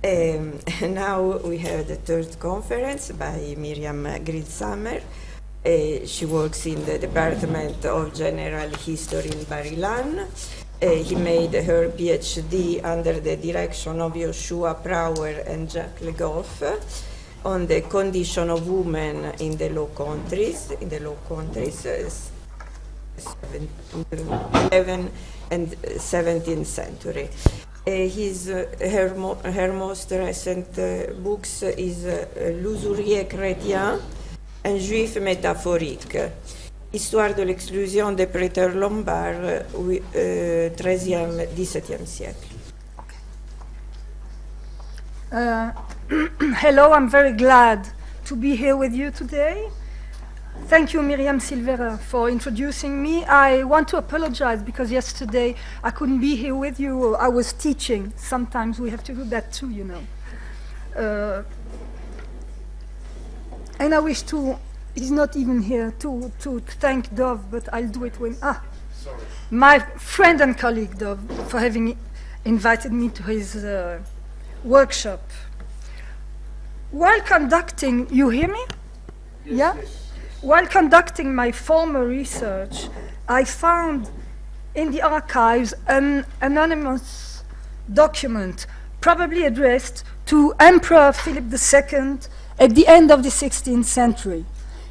Now we have the third conference by Myriam Greilsammer. She works in the Department of General History in Bar-Ilan. He made her PhD under the direction of Yoshua Prower and Jacques Le Goff on the condition of women in the Low Countries, 11th and 17th century. Her most recent books is L'usurier chrétien, un juif métaphorique, Histoire de l'exclusion des prêteurs lombards, 13e, 17e siècle. Hello, I'm very glad to be here with you today. Thank you, Myriam Silvera, for introducing me. I want to apologize because yesterday I couldn't be here with you. I was teaching. Sometimes we have to do that too, you know. And I wish to, he's not even here, to thank Dov, but I'll do it when, my friend and colleague Dov, for having invited me to his workshop. While conducting, you hear me? Yes, yeah? Yes. While conducting my former research, I found in the archives an anonymous document, probably addressed to Emperor Philip II at the end of the 16th century.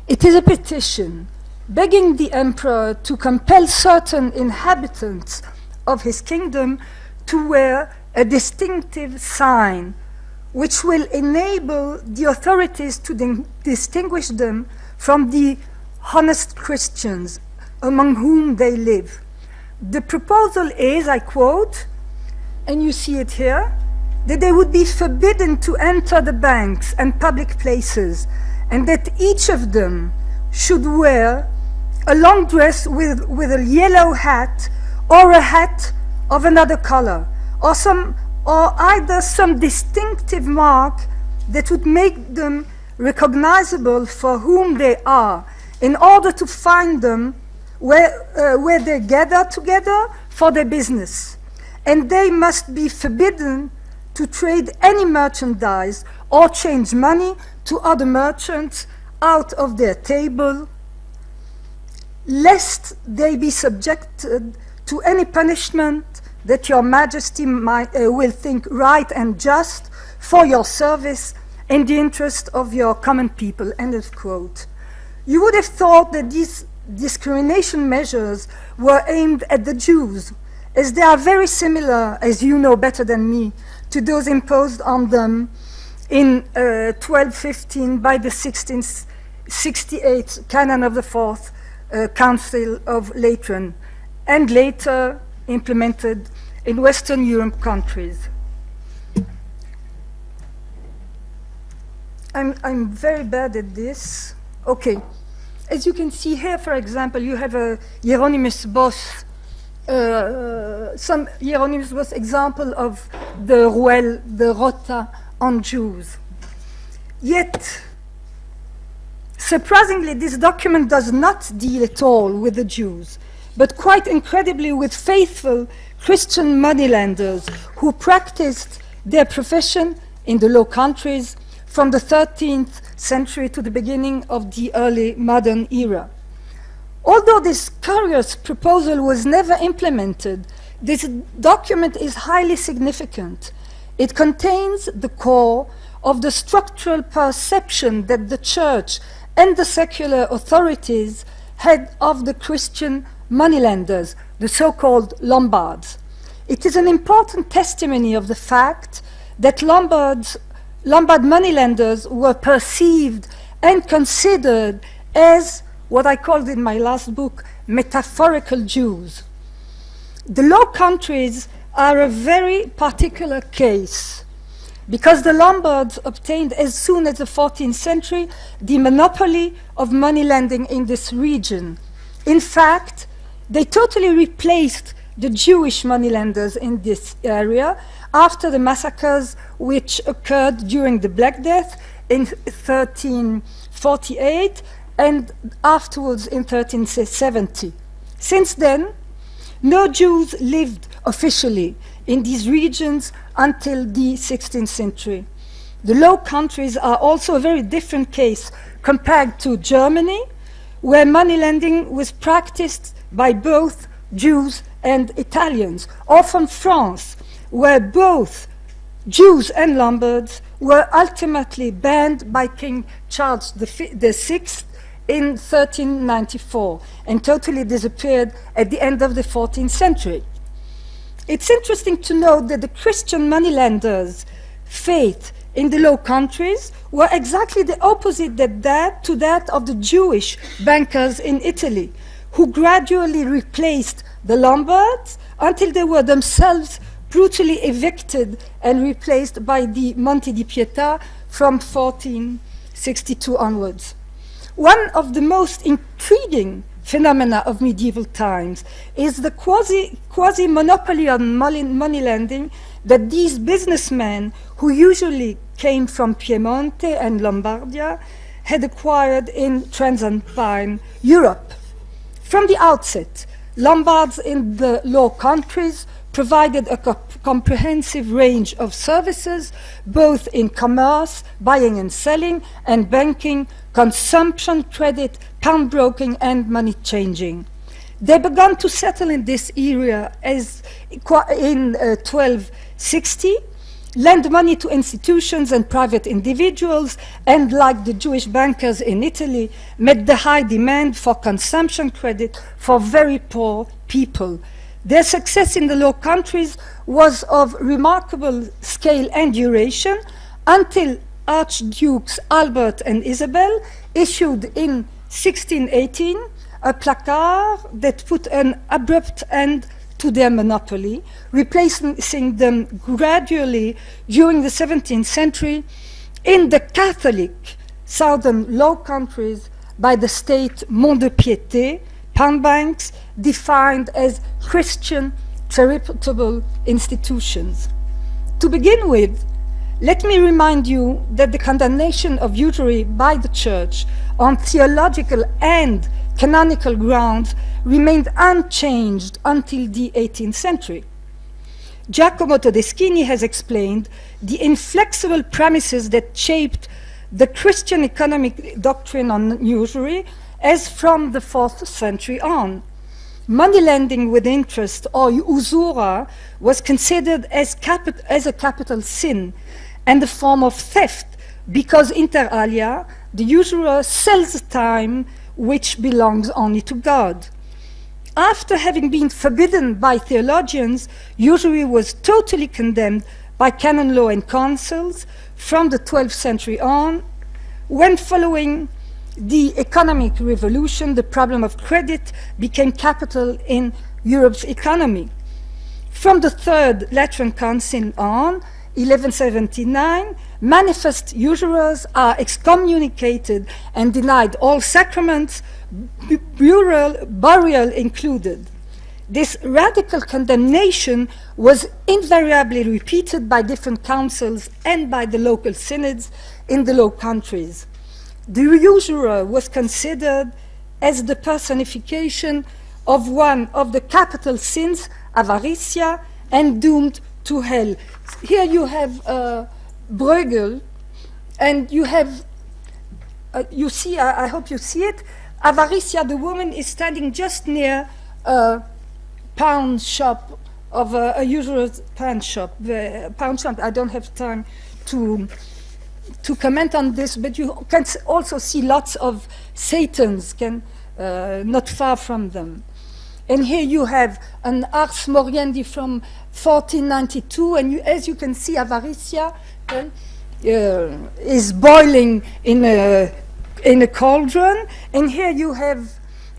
It is a petition begging the emperor to compel certain inhabitants of his kingdom to wear a distinctive sign which will enable the authorities to distinguish them from the honest Christians among whom they live. The proposal is, I quote, and you see it here, that they would be forbidden to enter the banks and public places, and that each of them should wear a long dress with a yellow hat or a hat of another color, or either some distinctive mark that would make them recognizable for whom they are, in order to find them where they gather together for their business. And they must be forbidden to trade any merchandise or change money to other merchants out of their table, lest they be subjected to any punishment that your majesty will think right and just for your service in the interest of your common people, end of quote. You would have thought that these discrimination measures were aimed at the Jews, as they are very similar, as you know better than me, to those imposed on them in 1215 by the 1668 Canon of the Fourth Council of Lateran, and later implemented in Western Europe countries. I'm very bad at this. Okay. As you can see here, for example, you have a Hieronymus Bosch, some Hieronymus Bosch example of the Ruelle, the Rota on Jews. Yet, surprisingly, this document does not deal at all with the Jews, but quite incredibly with faithful Christian moneylenders who practiced their profession in the Low Countries from the 13th century to the beginning of the early modern era. Although this curious proposal was never implemented, this document is highly significant. It contains the core of the structural perception that the church and the secular authorities had of the Christian moneylenders, the so-called Lombards. It is an important testimony of the fact that Lombard moneylenders were perceived and considered as what I called in my last book, metaphorical Jews. The Low Countries are a very particular case because the Lombards obtained as soon as the 14th century the monopoly of money lending in this region. In fact, they totally replaced the Jewish moneylenders in this area after the massacres which occurred during the Black Death in 1348 and afterwards in 1370. Since then, no Jews lived officially in these regions until the 16th century. The Low Countries are also a very different case compared to Germany, where money lending was practiced by both Jews and Italians, or from France, where both Jews and Lombards were ultimately banned by King Charles VI in 1394 and totally disappeared at the end of the 14th century. It's interesting to note that the Christian moneylenders' fate in the Low Countries were exactly the opposite to that of the Jewish bankers in Italy, who gradually replaced the Lombards until they were themselves brutally evicted and replaced by the Monte di Pietà from 1462 onwards. One of the most intriguing phenomena of medieval times is the quasi-monopoly on money lending that these businessmen, who usually came from Piemonte and Lombardia, had acquired in Transalpine Europe. From the outset, Lombards in the Low Countries provided a comprehensive range of services, both in commerce, buying and selling, and banking, consumption, credit, pawnbroking, and money changing. They began to settle in this area as in 1260, lend money to institutions and private individuals, and like the Jewish bankers in Italy, met the high demand for consumption credit for very poor people. Their success in the Low Countries was of remarkable scale and duration until Archdukes Albert and Isabel issued in 1618 a placard that put an abrupt end to their monopoly, replacing them gradually during the 17th century in the Catholic southern Low Countries by the state Mont-de-Piété, pound banks defined as Christian charitable institutions. To begin with, let me remind you that the condemnation of usury by the Church on theological and canonical grounds remained unchanged until the 18th century. Giacomo Todeschini has explained the inflexible premises that shaped the Christian economic doctrine on usury as from the 4th century on. Money lending with interest, or usura, was considered as a capital sin and a form of theft, because inter alia, the usurer sells time which belongs only to God. After having been forbidden by theologians, usury was totally condemned by canon law and councils from the 12th century on, when following the economic revolution, the problem of credit became capital in Europe's economy. From the Third Lateran Council on, 1179, manifest usurers are excommunicated and denied all sacraments, burial included. This radical condemnation was invariably repeated by different councils and by the local synods in the Low Countries. The usurer was considered as the personification of one of the capital sins, avaritia, and doomed to hell. Here you have Bruegel, and you have, you see, I hope you see it, avaritia, the woman is standing just near a pawn shop of a usurer's pawn shop. I don't have time to comment on this, but you can also see lots of Satans not far from them. And here you have an Ars Moriendi from 1492, and as you can see, avaritia is boiling in a cauldron. And here you have,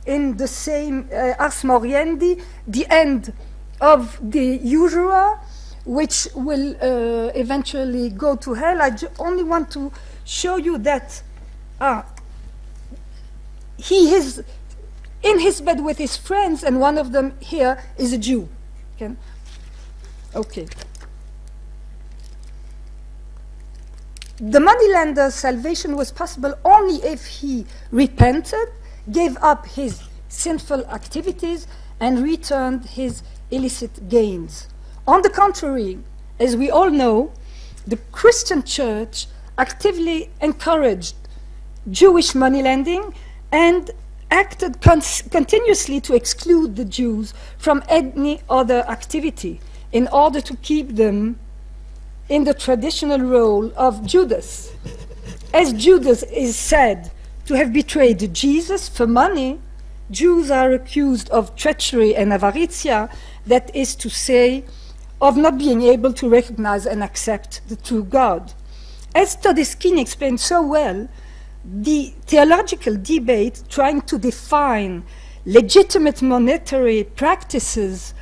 in the same Ars Moriendi, the end of the usurer, which will eventually go to hell. I only want to show you that he is in his bed with his friends, and one of them here is a Jew. Okay. The moneylender's salvation was possible only if he repented, gave up his sinful activities, and returned his illicit gains. On the contrary, as we all know, the Christian church actively encouraged Jewish moneylending and acted continuously to exclude the Jews from any other activity in order to keep them in the traditional role of Judas. As Judas is said to have betrayed Jesus for money, Jews are accused of treachery and avaritia, that is to say, of not being able to recognize and accept the true God. As Todeschini explained so well, the theological debate trying to define legitimate monetary practices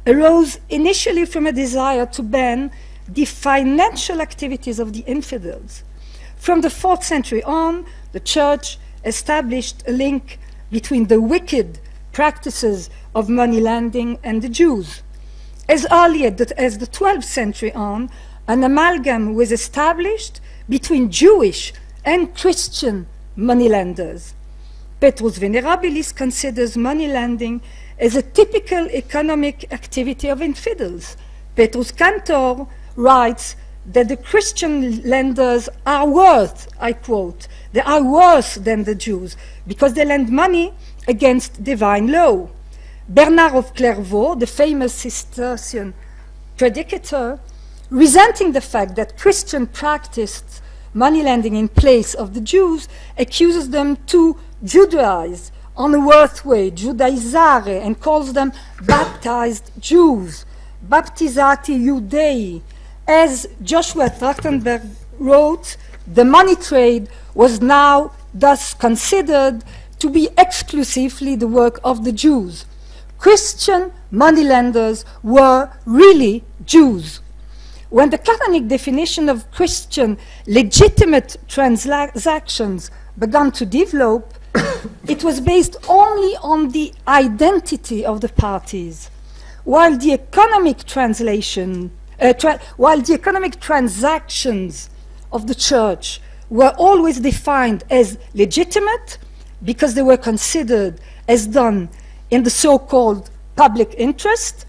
arose initially from a desire to ban the financial activities of the infidels. From the 4th century on, the church established a link between the wicked practices of money lending and the Jews. As early as the 12th century on, an amalgam was established between Jewish and Christian moneylenders. Petrus Venerabilis considers moneylending as a typical economic activity of infidels. Petrus Cantor writes that the Christian lenders are worth, I quote, they are worse than the Jews because they lend money against divine law. Bernard of Clairvaux, the famous Cistercian predicator, resenting the fact that Christian practiced moneylending in place of the Jews, accuses them to Judaize on a worth way, Judaizare, and calls them baptized Jews, baptizati Judei. As Joshua Trachtenberg wrote, the money trade was now thus considered to be exclusively the work of the Jews. Christian moneylenders were really Jews. When the canonic definition of Christian legitimate transactions began to develop, it was based only on the identity of the parties, while the economic transactions of the church were always defined as legitimate because they were considered as done in the so-called public interest.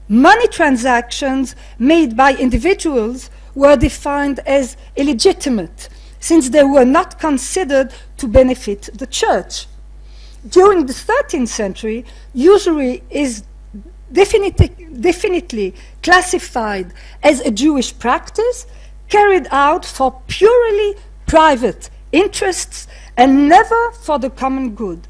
Money transactions made by individuals were defined as illegitimate, since they were not considered to benefit the church. During the 13th century, usury is definitely classified as a Jewish practice carried out for purely private interests and never for the common good.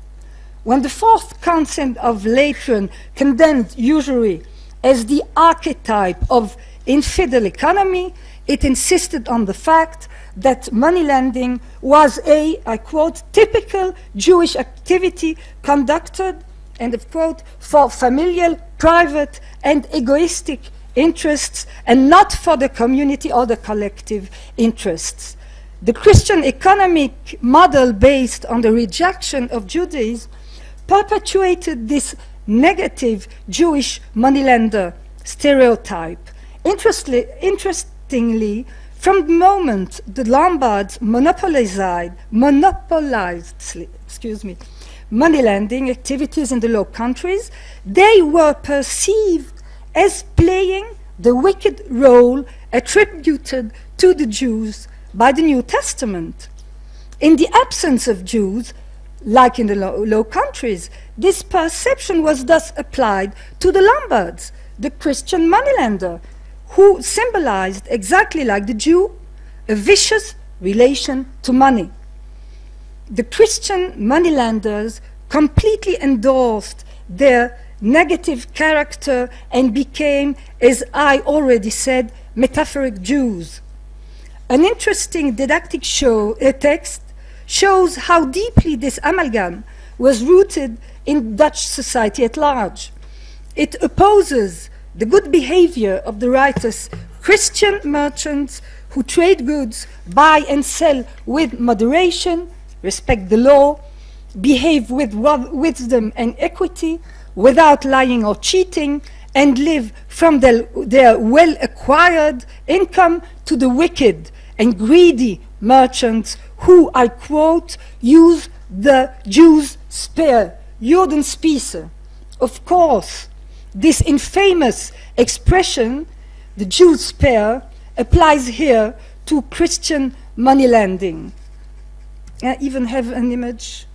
When the 4th Council of Lateran condemned usury as the archetype of infidel economy, it insisted on the fact that moneylending was a, I quote, typical Jewish activity conducted, end of quote, for familial, private, and egoistic interests, and not for the community or the collective interests. The Christian economic model based on the rejection of Judaism perpetuated this negative Jewish moneylender stereotype. Interestingly, from the moment the Lombards monopolized moneylending activities in the Low Countries, they were perceived as playing the wicked role attributed to the Jews by the New Testament. In the absence of Jews, like in the Low Countries, this perception was thus applied to the Lombards, the Christian moneylender, who symbolized, exactly like the Jew, a vicious relation to money. The Christian moneylenders completely endorsed their negative character and became, as I already said, metaphoric Jews. An interesting didactic text shows how deeply this amalgam was rooted in Dutch society at large. It opposes the good behavior of the righteous Christian merchants who trade goods, buy and sell with moderation, respect the law, behave with wisdom and equity, without lying or cheating, and live from their well-acquired income, to the wicked and greedy merchants who, I quote, use the Jews' spear, Jodenspieße. Of course, this infamous expression the Jews pair, applies here to Christian money lending. I even have an image.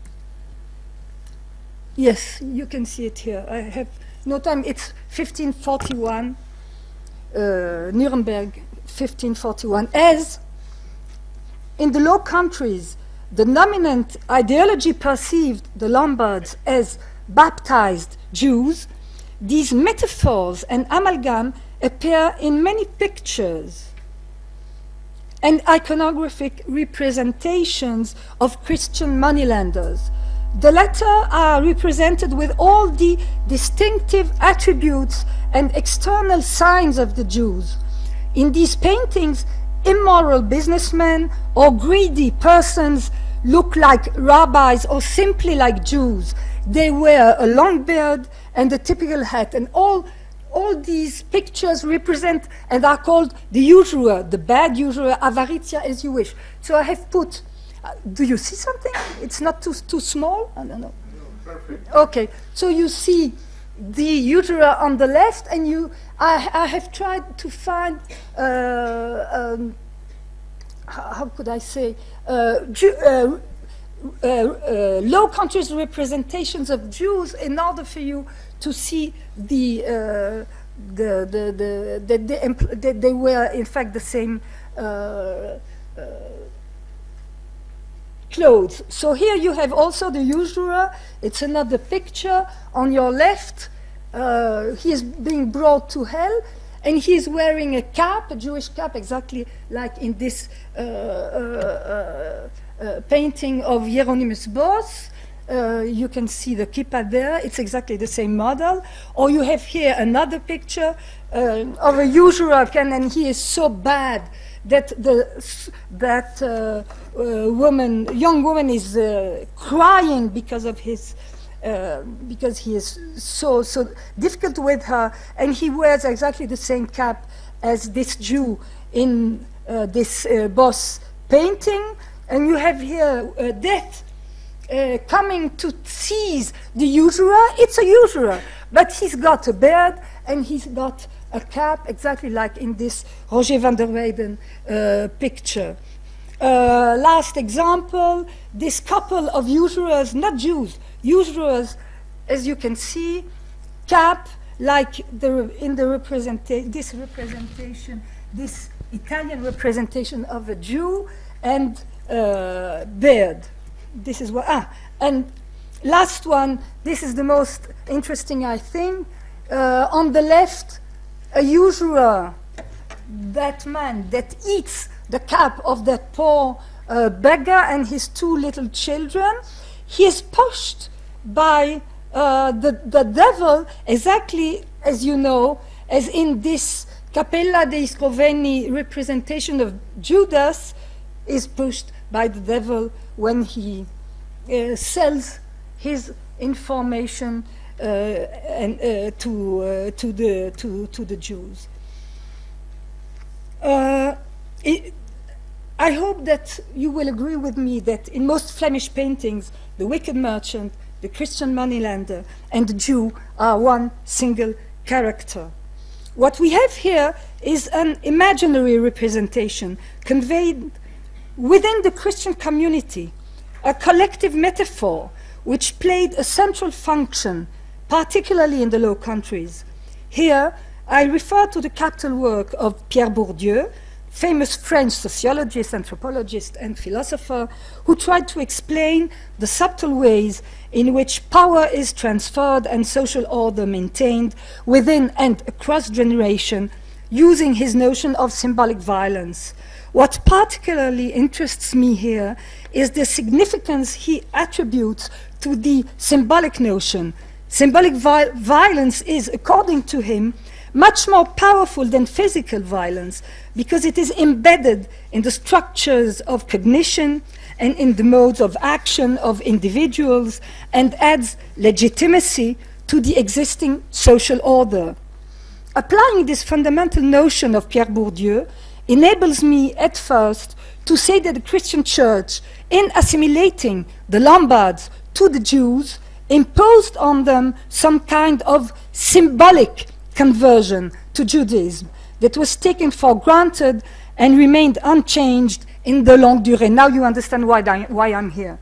Yes, you can see it here. I have no time. It's 1541, Nuremberg, 1541. As in the Low Countries, the dominant ideology perceived the Lombards as baptized Jews, these metaphors and amalgam appear in many pictures and iconographic representations of Christian moneylenders. The latter are represented with all the distinctive attributes and external signs of the Jews. In these paintings, immoral businessmen or greedy persons look like rabbis or simply like Jews. They wear a long beard and a typical hat, and all these pictures represent and are called the usurer, the bad usurer, avaritia, as you wish. So I have put, do you see something? It's not too small? I don't know. No, perfect. Okay, so you see the usurer on the left, and I have tried to find, how could I say, Low Countries representations of Jews in order for you to see that they were in fact the same clothes. So here you have also the usurer. It's another picture on your left. He is being brought to hell, and he is wearing a cap, a Jewish cap, exactly like in this painting of Hieronymus Bosch. You can see the kippah there. It's exactly the same model. Or you have here another picture of a usurer, and he is so bad that young woman is crying because of his, because he is so difficult with her, and he wears exactly the same cap as this Jew in this Bosch painting. And you have here death coming to seize the usurer. It's a usurer, but he's got a beard and he's got a cap, exactly like in this Roger van der Weyden picture. Last example, this couple of usurers, not Jews, usurers, as you can see, cap, like this representation, this Italian representation of a Jew, and beard. This is what, and last one, this is the most interesting, I think. On the left, a usurer, that man that eats the cap of that poor beggar and his two little children. He is pushed by the devil, exactly as you know, as in this Capella dei Scroveni representation of Judas is pushed by the devil when he sells his information to the Jews. I hope that you will agree with me that in most Flemish paintings, the wicked merchant, the Christian moneylender, and the Jew are one single character. What we have here is an imaginary representation conveyed within the Christian community, a collective metaphor which played a central function, particularly in the Low Countries. Here, I refer to the capital work of Pierre Bourdieu, famous French sociologist, anthropologist, and philosopher, who tried to explain the subtle ways in which power is transferred and social order maintained within and across generation, using his notion of symbolic violence. What particularly interests me here is the significance he attributes to the symbolic notion. Symbolic violence is, according to him, much more powerful than physical violence because it is embedded in the structures of cognition and in the modes of action of individuals and adds legitimacy to the existing social order. Applying this fundamental notion of Pierre Bourdieu enables me at first to say that the Christian church, in assimilating the Lombards to the Jews, imposed on them some kind of symbolic conversion to Judaism. that was taken for granted and remained unchanged in the longue durée. Now you understand why I'm here.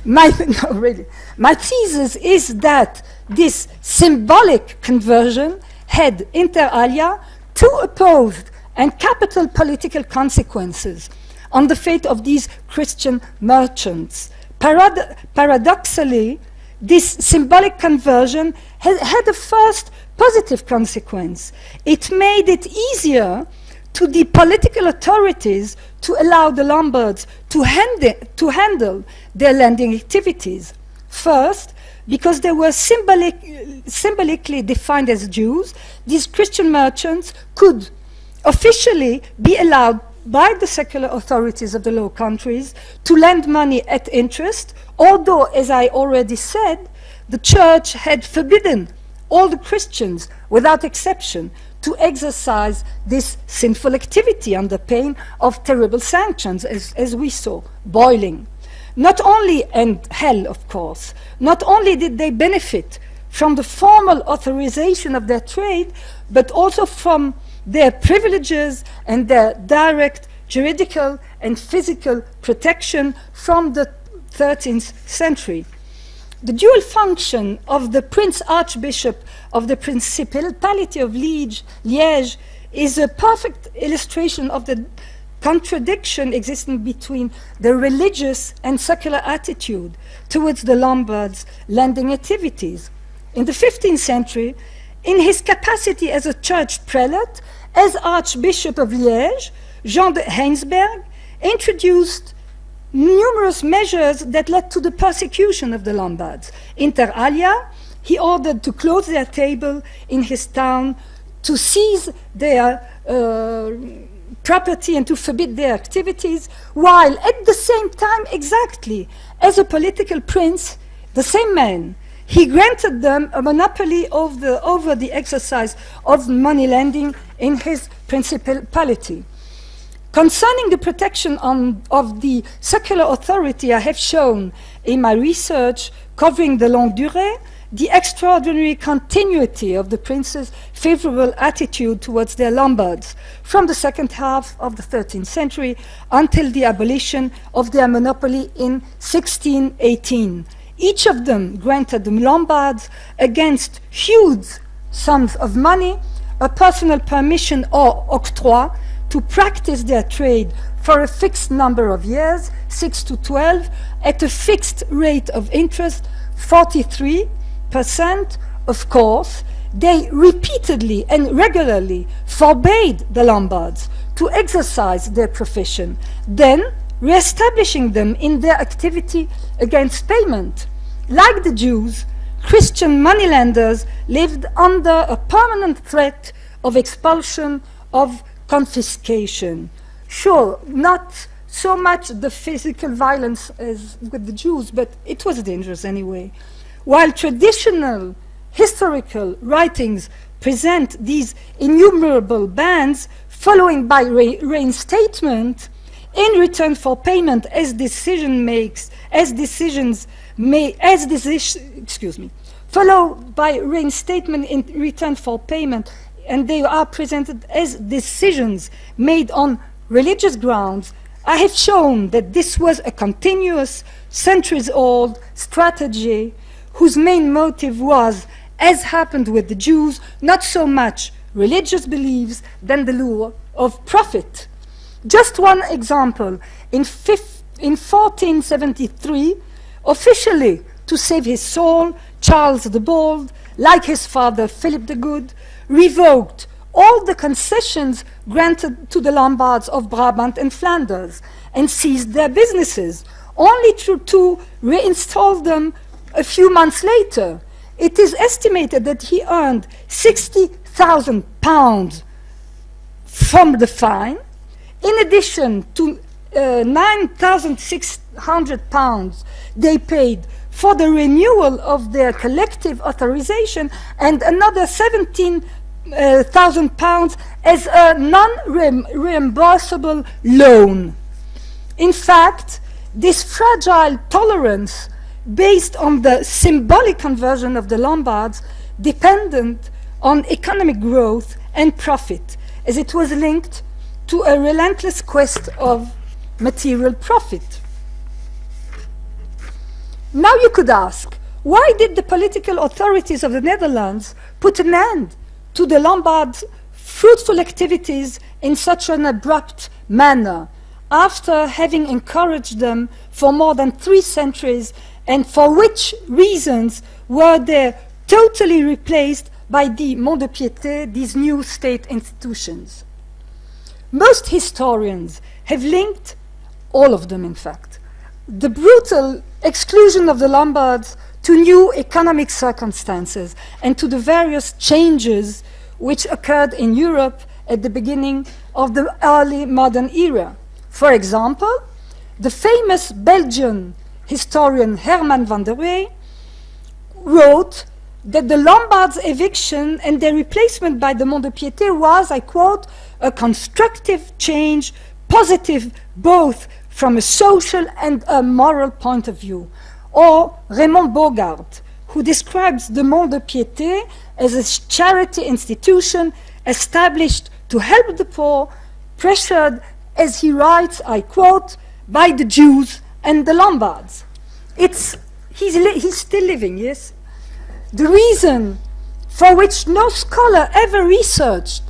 No, really. My thesis is that this symbolic conversion had, inter alia, two opposed and capital political consequences on the fate of these Christian merchants. Paradoxally, this symbolic conversion had a first positive consequence. It made it easier to the political authorities to allow the Lombards to handle their lending activities. First, because they were symbolically defined as Jews, these Christian merchants could officially be allowed by the secular authorities of the Low Countries to lend money at interest, although, as I already said, the church had forbidden all the Christians, without exception, to exercise this sinful activity under pain of terrible sanctions, as we saw, boiling. Not only, and hell, of course, not only did they benefit from the formal authorization of their trade, but also from their privileges and their direct juridical and physical protection from the 13th century. The dual function of the Prince Archbishop of the Principality of Liège is a perfect illustration of the contradiction existing between the religious and secular attitude towards the Lombards' lending activities. In the 15th century, in his capacity as a church prelate, as Archbishop of Liège, Jean de Heinsberg introduced numerous measures that led to the persecution of the Lombards. Inter alia, he ordered to close their table in his town, to seize their property and to forbid their activities, while at the same time, exactly as a political prince, the same man, he granted them a monopoly over the exercise of money lending in his principality. Concerning the protection of the secular authority, I have shown in my research covering the longue durée the extraordinary continuity of the prince's favorable attitude towards their Lombards from the second half of the 13th century until the abolition of their monopoly in 1618. Each of them granted the Lombards, against huge sums of money, a personal permission or octroi to practice their trade for a fixed number of years, 6 to 12, at a fixed rate of interest, 43%. Of course, they repeatedly and regularly forbade the Lombards to exercise their profession, then re-establishing them in their activity against payment. Like the Jews, Christian moneylenders lived under a permanent threat of expulsion, of confiscation. Sure, not so much the physical violence as with the Jews, but it was dangerous anyway. While traditional historical writings present these innumerable bans, following by reinstatement in return for payment followed by reinstatement in return for payment, and they are presented as decisions made on religious grounds, I have shown that this was a continuous, centuries-old strategy whose main motive was, as happened with the Jews, not so much religious beliefs than the lure of profit. Just one example. In 1473, officially to save his soul, Charles the Bold, like his father Philip the Good, revoked all the concessions granted to the Lombards of Brabant and Flanders and seized their businesses, only to reinstall them a few months later. It is estimated that he earned £60,000 from the fine, in addition to £9,600 they paid for the renewal of their collective authorization, and another £17,000 as a non-reimbursable loan. In fact, this fragile tolerance based on the symbolic conversion of the Lombards, dependent on economic growth and profit, as it was linked to a relentless quest of material profit. Now you could ask, why did the political authorities of the Netherlands put an end to the Lombards' fruitful activities in such an abrupt manner, after having encouraged them for more than 3 centuries, and for which reasons were they totally replaced by the Mont de Piété, these new state institutions? Most historians have linked, all of them in fact, the brutal exclusion of the Lombards to new economic circumstances and to the various changes which occurred in Europe at the beginning of the early modern era. For example, the famous Belgian historian Herman van der Weyh wrote that the Lombards' eviction and their replacement by the Mont de Piété was, I quote, a constructive change, positive both from a social and a moral point of view. Or Raymond Bogart, who describes the Mont de Piété as a charity institution established to help the poor, pressured, as he writes, I quote, by the Jews and the Lombards. He's still living, yes? The reason for which no scholar ever researched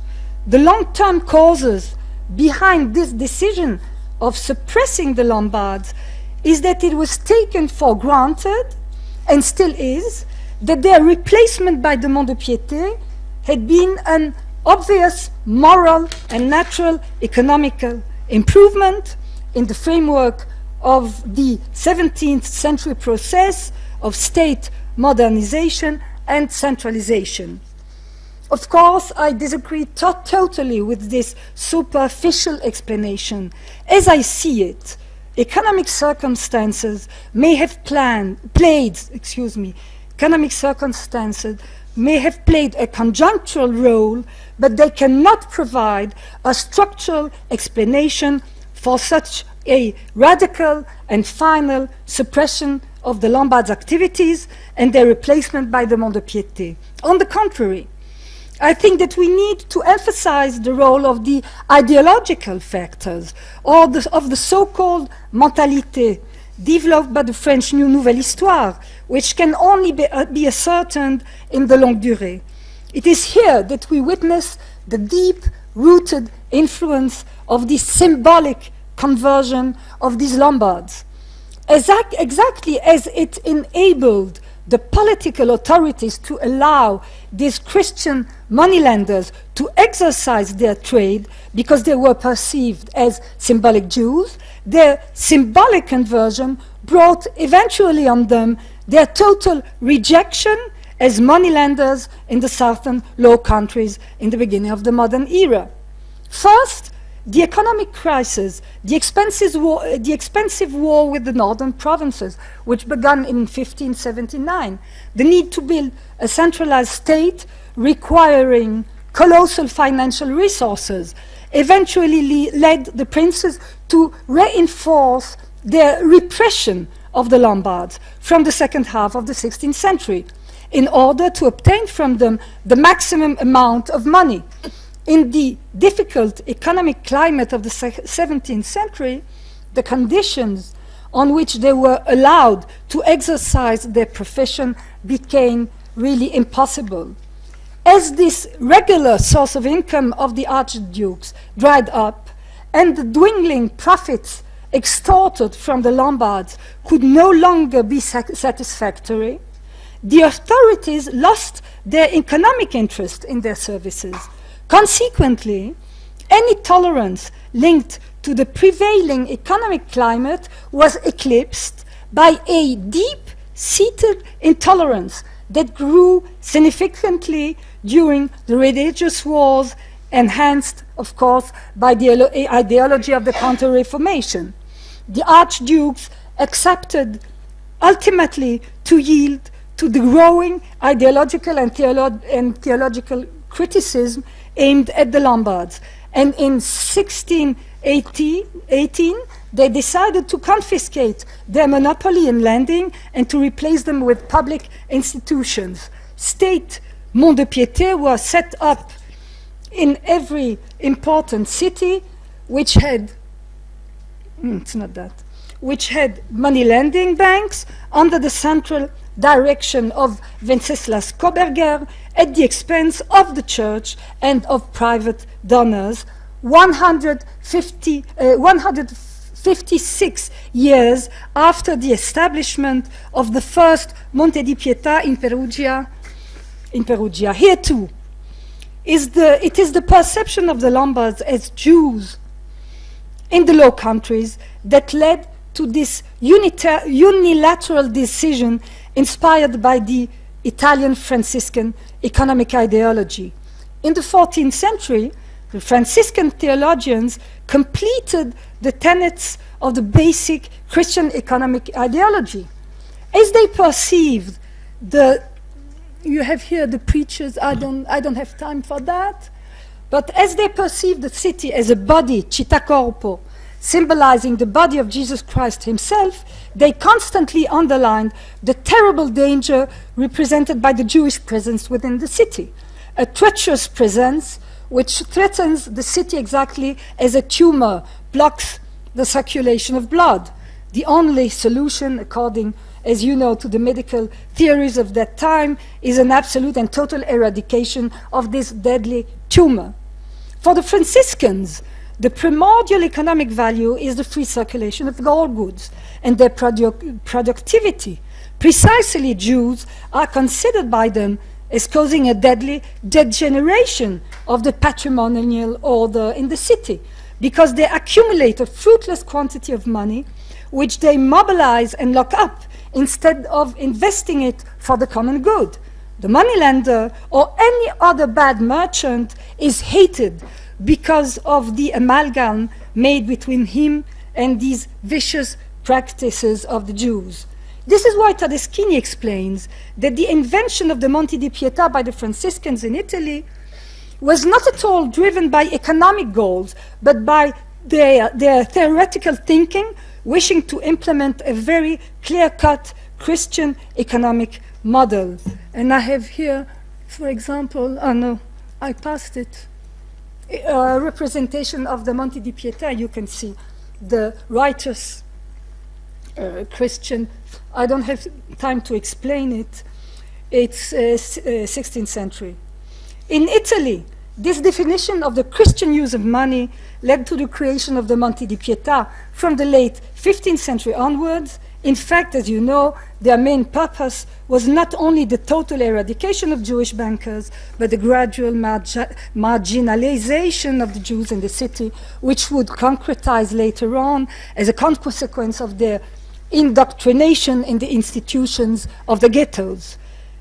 the long-term causes behind this decision of suppressing the Lombards is that it was taken for granted, and still is, that their replacement by the Mont de Piété had been an obvious moral and natural economical improvement in the framework of the 17th century process of state modernization and centralization. Of course, I disagree totally with this superficial explanation. As I see it, economic circumstances may have played a conjunctural role, but they cannot provide a structural explanation for such a radical and final suppression of the Lombards' activities and their replacement by the Mont de Piété. On the contrary, I think that we need to emphasize the role of the ideological factors, or of the so-called mentalité developed by the French Nouvelle Histoire, which can only be ascertained in the longue durée. It is here that we witness the deep-rooted influence of the symbolic conversion of these Lombards. Exactly as it enabled the political authorities to allow these Christian moneylenders to exercise their trade because they were perceived as symbolic Jews, their symbolic conversion brought eventually on them their total rejection as moneylenders in the southern Low Countries in the beginning of the modern era. First, the economic crisis, the expensive war with the northern provinces, which began in 1579, the need to build a centralized state requiring colossal financial resources, eventually led the princes to reinforce their repression of the Lombards from the second half of the 16th century in order to obtain from them the maximum amount of money. In the difficult economic climate of the 17th century, the conditions on which they were allowed to exercise their profession became really impossible. As this regular source of income of the archdukes dried up and the dwindling profits extorted from the Lombards could no longer be satisfactory, the authorities lost their economic interest in their services. Consequently, any tolerance linked to the prevailing economic climate was eclipsed by a deep-seated intolerance that grew significantly during the religious wars, enhanced, of course, by the ideology of the Counter-Reformation. The archdukes accepted ultimately to yield to the growing ideological and theological criticism aimed at the Lombards. And in 1618, they decided to confiscate their monopoly in lending and to replace them with public institutions. State Mont de Piété was set up in every important city which had, which had money lending banks under the central direction of Wenceslas Koberger at the expense of the church and of private donors 156 years after the establishment of the first Monte di Pietà in Perugia. Here too, it is the perception of the Lombards as Jews in the Low Countries that led to this unilateral decision inspired by the Italian Franciscan economic ideology. In the 14th century, the Franciscan theologians completed the tenets of the basic Christian economic ideology. As they perceived you have here the preachers, I don't have time for that, but as they perceived the city as a body, città corpo, symbolizing the body of Jesus Christ himself, they constantly underlined the terrible danger represented by the Jewish presence within the city, a treacherous presence which threatens the city exactly as a tumor blocks the circulation of blood. The only solution, according, as you know, to the medical theories of that time, is an absolute and total eradication of this deadly tumor. For the Franciscans, the primordial economic value is the free circulation of all goods and their productivity. Precisely, Jews are considered by them as causing a deadly degeneration of the patrimonial order in the city, because they accumulate a fruitless quantity of money which they mobilize and lock up instead of investing it for the common good. The moneylender or any other bad merchant is hated because of the amalgam made between him and these vicious practices of the Jews. This is why Todeschini explains that the invention of the Monte di Pietà by the Franciscans in Italy was not at all driven by economic goals, but by their theoretical thinking, wishing to implement a very clear-cut Christian economic model. And I have here, for example, oh no, I passed it, a representation of the Monte di Pietà. You can see the righteous Christian. I don't have time to explain it. It's 16th century. In Italy, this definition of the Christian use of money led to the creation of the Monte di Pietà from the late 15th century onwards. In fact, as you know, their main purpose was not only the total eradication of Jewish bankers, but the gradual marginalization of the Jews in the city, which would concretize later on as a consequence of their indoctrination in the institutions of the ghettos.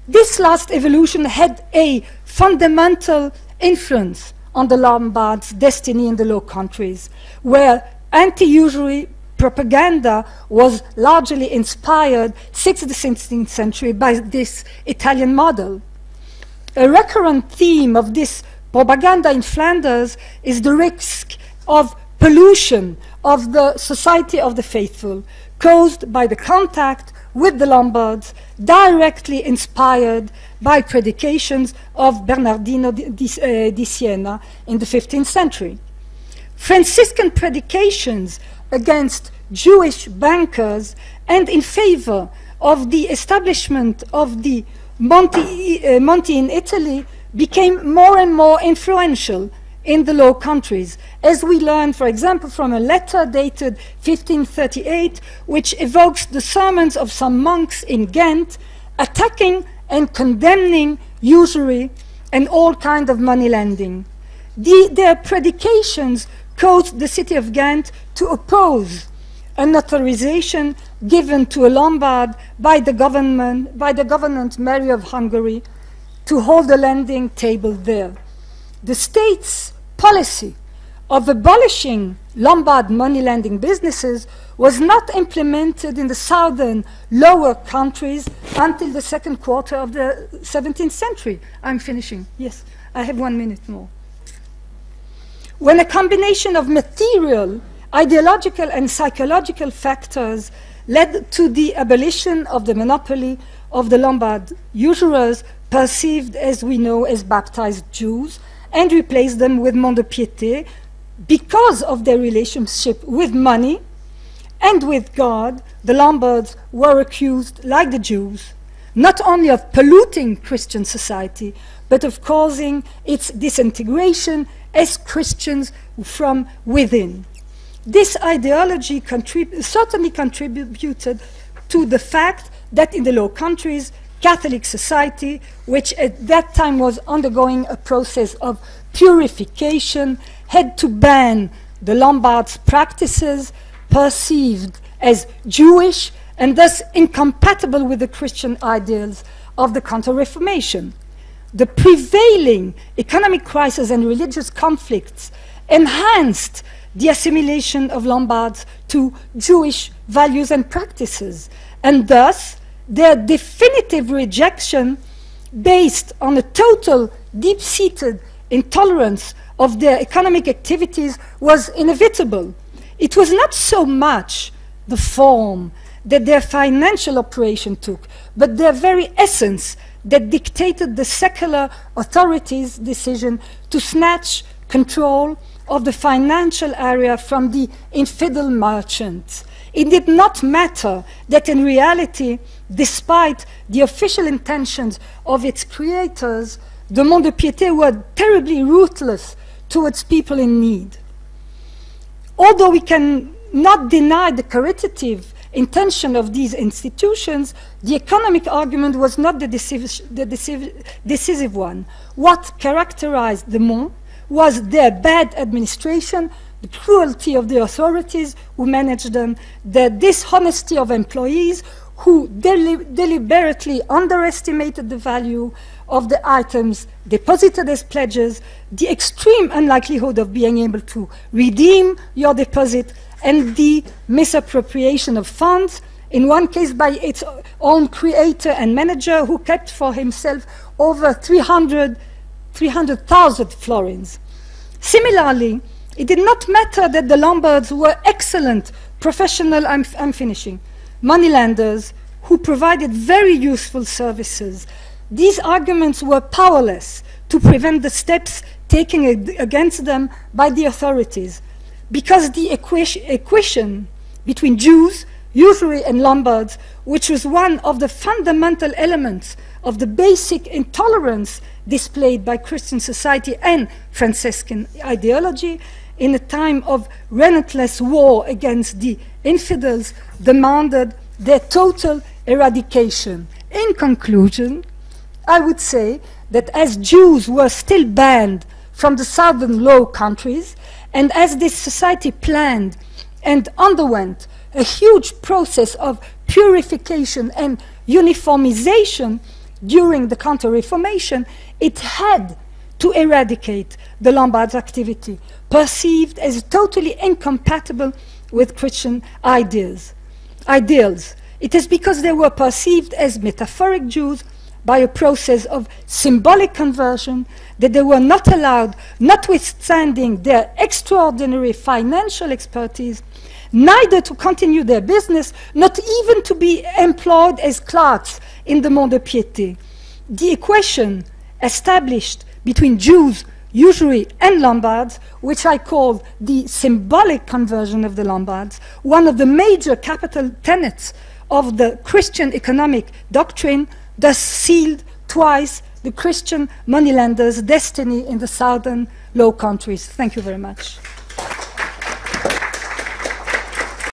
This last evolution had a fundamental influence on the Lombards' destiny in the Low Countries, where anti-usury propaganda was largely inspired 6th to 16th century by this Italian model. A recurrent theme of this propaganda in Flanders is the risk of pollution of the society of the faithful, caused by the contact with the Lombards, directly inspired by predications of Bernardino di Siena in the 15th century. Franciscan predications against Jewish bankers and in favor of the establishment of the Monte in Italy became more and more influential in the Low Countries, as we learn, for example, from a letter dated 1538, which evokes the sermons of some monks in Ghent, attacking and condemning usury and all kinds of money lending. Their predications caused the city of Ghent to oppose an authorization given to a Lombard by the government Mary of Hungary to hold a lending table there. The state's policy of abolishing Lombard money lending businesses was not implemented in the southern lower countries until the second quarter of the 17th century. I'm finishing. Yes, I have 1 minute more. When a combination of material, ideological, and psychological factors led to the abolition of the monopoly of the Lombard usurers, perceived, as we know, as baptized Jews, and replaced them with mont-de-piété because of their relationship with money and with God. The Lombards were accused, like the Jews, not only of polluting Christian society, but of causing its disintegration as Christians from within. This ideology certainly contributed to the fact that in the Low Countries, Catholic society, which at that time was undergoing a process of purification, had to ban the Lombards' practices perceived as Jewish and thus incompatible with the Christian ideals of the Counter-Reformation. The prevailing economic crisis and religious conflicts enhanced the assimilation of Lombards to Jewish values and practices, and thus their definitive rejection, based on a total deep-seated intolerance of their economic activities, was inevitable. It was not so much the form that their financial operation took, but their very essence that dictated the secular authorities' decision to snatch control of the financial area from the infidel merchants. It did not matter that in reality, despite the official intentions of its creators, the mont-de-piété were terribly ruthless towards people in need. Although we can not deny the caritative intention of these institutions, the economic argument was not the decisive one. What characterized the Mont was their bad administration, the cruelty of the authorities who managed them, the dishonesty of employees who deliberately underestimated the value of the items deposited as pledges, the extreme unlikelihood of being able to redeem your deposit, and the misappropriation of funds, in one case by its own creator and manager, who kept for himself over 300,000 florins. Similarly, it did not matter that the Lombards were excellent professional, I'm finishing, moneylenders who provided very useful services. These arguments were powerless to prevent the steps taken against them by the authorities, because the equation between Jews, usury, and Lombards, which was one of the fundamental elements of the basic intolerance displayed by Christian society and Franciscan ideology in a time of relentless war against the infidels, demanded their total eradication. In conclusion, I would say that as Jews were still banned from the southern Low Countries, and as this society planned and underwent a huge process of purification and uniformization during the Counter-Reformation, it had to eradicate the Lombards' activity, perceived as totally incompatible with Christian ideals. It is because they were perceived as metaphoric Jews by a process of symbolic conversion that they were not allowed, notwithstanding their extraordinary financial expertise, neither to continue their business, not even to be employed as clerks in the mont-de-piété. The equation established between Jews, usury, and Lombards, which I call the symbolic conversion of the Lombards, one of the major capital tenets of the Christian economic doctrine, thus sealed twice the Christian moneylenders' destiny in the southern Low Countries. Thank you very much.